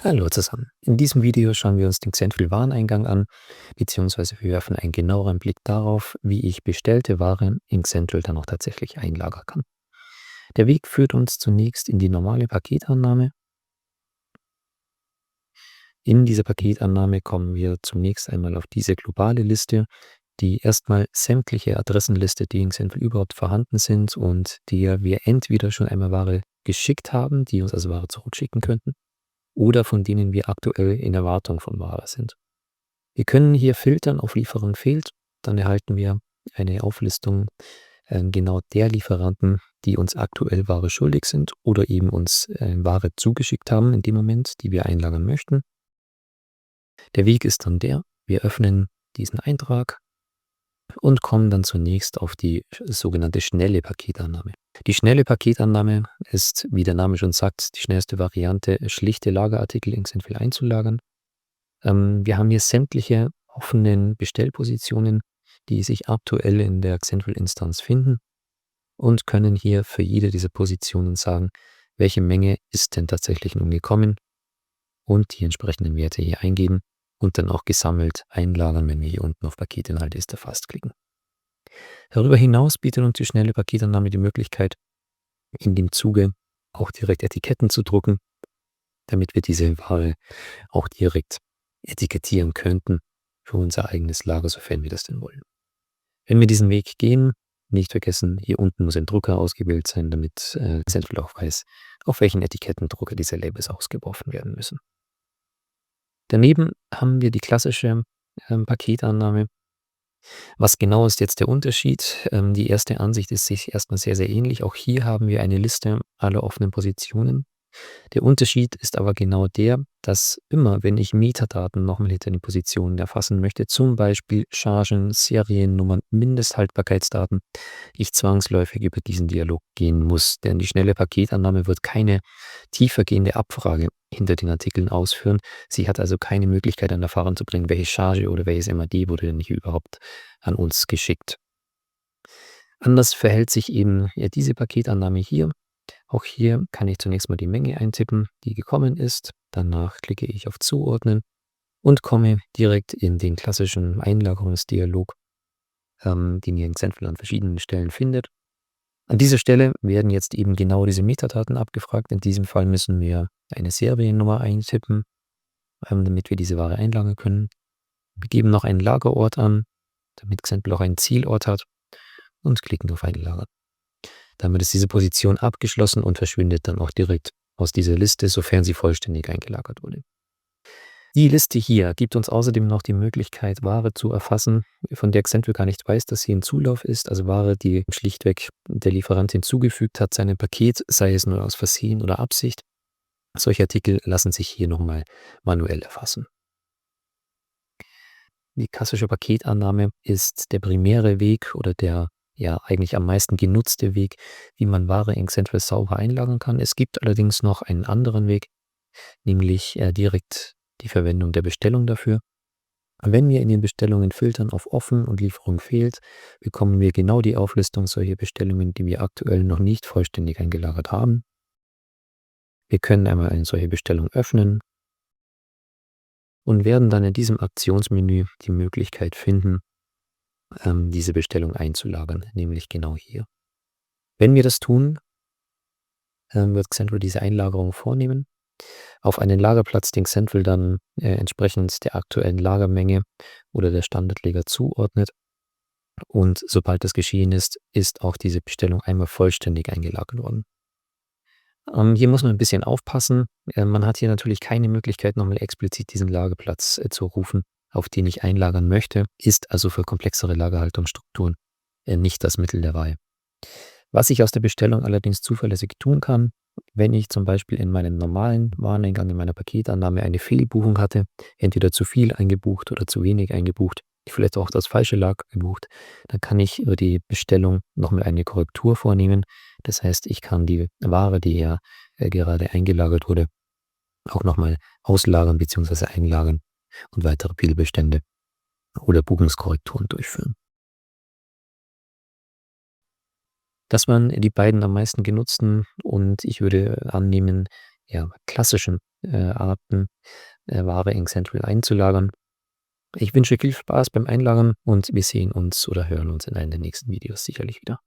Hallo zusammen. In diesem Video schauen wir uns den Xentfil-Wareneingang an, beziehungsweise wir werfen einen genaueren Blick darauf, wie ich bestellte Ware in Xentfil dann auch tatsächlich einlagern kann. Der Weg führt uns zunächst in die normale Paketannahme. In dieser Paketannahme kommen wir zunächst einmal auf diese globale Liste, die erstmal sämtliche Adressen listet, die in Xentfil überhaupt vorhanden sind und der wir entweder schon einmal Ware geschickt haben, die uns also Ware zurückschicken könnten, oder von denen wir aktuell in Erwartung von Ware sind. Wir können hier filtern auf Lieferant fehlt, dann erhalten wir eine Auflistung genau der Lieferanten, die uns aktuell Ware schuldig sind oder eben uns Ware zugeschickt haben in dem Moment, die wir einlagern möchten. Der Weg ist dann der, wir öffnen diesen Eintrag und kommen dann zunächst auf die sogenannte schnelle Paketannahme. Die schnelle Paketannahme ist, wie der Name schon sagt, die schnellste Variante, schlichte Lagerartikel in Xentfil einzulagern. Wir haben hier sämtliche offenen Bestellpositionen, die sich aktuell in der Xentfil-Instanz finden und können hier für jede dieser Positionen sagen, welche Menge ist denn tatsächlich nun gekommen und die entsprechenden Werte hier eingeben und dann auch gesammelt einlagern, wenn wir hier unten auf Paketinhalte ist erfasst klicken. Darüber hinaus bietet uns die schnelle Paketannahme die Möglichkeit, in dem Zuge auch direkt Etiketten zu drucken, damit wir diese Ware auch direkt etikettieren könnten für unser eigenes Lager, sofern wir das denn wollen. Wenn wir diesen Weg gehen, nicht vergessen, hier unten muss ein Drucker ausgewählt sein, damit Xentfil auch weiß, auf welchen Etikettendrucker diese Labels ausgeworfen werden müssen. Daneben haben wir die klassische Paketannahme. Was genau ist jetzt der Unterschied? Die erste Ansicht ist sich erstmal sehr, sehr ähnlich. Auch hier haben wir eine Liste aller offenen Positionen. Der Unterschied ist aber genau der, dass immer, wenn ich Metadaten nochmal hinter den Positionen erfassen möchte, zum Beispiel Chargen, Seriennummern, Mindesthaltbarkeitsdaten, ich zwangsläufig über diesen Dialog gehen muss. Denn die schnelle Paketannahme wird keine tiefergehende Abfrage hinter den Artikeln ausführen. Sie hat also keine Möglichkeit an Erfahrung zu bringen, welche Charge oder welches MAD wurde denn hier überhaupt an uns geschickt. Anders verhält sich eben diese Paketannahme hier. Auch hier kann ich zunächst mal die Menge eintippen, die gekommen ist. Danach klicke ich auf Zuordnen und komme direkt in den klassischen Einlagerungsdialog, den ihr in Xentfil an verschiedenen Stellen findet. An dieser Stelle werden jetzt eben genau diese Metadaten abgefragt. In diesem Fall müssen wir eine Seriennummer eintippen, damit wir diese Ware einlagern können. Wir geben noch einen Lagerort an, damit Xentfil auch einen Zielort hat und klicken auf Einlagern. Damit ist diese Position abgeschlossen und verschwindet dann auch direkt aus dieser Liste, sofern sie vollständig eingelagert wurde. Die Liste hier gibt uns außerdem noch die Möglichkeit, Ware zu erfassen, von der Xentfil gar nicht weiß, dass sie in Zulauf ist. Also Ware, die schlichtweg der Lieferant hinzugefügt hat, seinem Paket, sei es nur aus Versehen oder Absicht. Solche Artikel lassen sich hier nochmal manuell erfassen. Die klassische Paketannahme ist der primäre Weg oder der eigentlich am meisten genutzte Weg, wie man Ware in Xentfil sauber einlagern kann. Es gibt allerdings noch einen anderen Weg, nämlich direkt die Verwendung der Bestellung dafür. Wenn wir in den Bestellungen filtern auf offen und Lieferung fehlt, bekommen wir genau die Auflistung solcher Bestellungen, die wir aktuell noch nicht vollständig eingelagert haben. Wir können einmal eine solche Bestellung öffnen und werden dann in diesem Aktionsmenü die Möglichkeit finden, diese Bestellung einzulagern, nämlich genau hier. Wenn wir das tun, wird Xentfil diese Einlagerung vornehmen, auf einen Lagerplatz, den Xentfil dann entsprechend der aktuellen Lagermenge oder der Standardlager zuordnet. Und sobald das geschehen ist, ist auch diese Bestellung einmal vollständig eingelagert worden. Hier muss man ein bisschen aufpassen. Man hat hier natürlich keine Möglichkeit, nochmal explizit diesen Lagerplatz zu rufen, auf den ich einlagern möchte, ist also für komplexere Lagerhaltungsstrukturen nicht das Mittel der Wahl. Was ich aus der Bestellung allerdings zuverlässig tun kann, wenn ich zum Beispiel in meinem normalen Wareneingang in meiner Paketannahme eine Fehlbuchung hatte, entweder zu viel eingebucht oder zu wenig eingebucht, vielleicht auch das falsche Lager gebucht, dann kann ich über die Bestellung nochmal eine Korrektur vornehmen. Das heißt, ich kann die Ware, die ja gerade eingelagert wurde, auch nochmal auslagern bzw. einlagern und weitere Fehlbestände oder Buchungskorrekturen durchführen. Das waren die beiden am meisten genutzten und ich würde annehmen, ja, klassischen, Arten, Ware in Xentral einzulagern. Ich wünsche viel Spaß beim Einlagern und wir sehen uns oder hören uns in einem der nächsten Videos sicherlich wieder.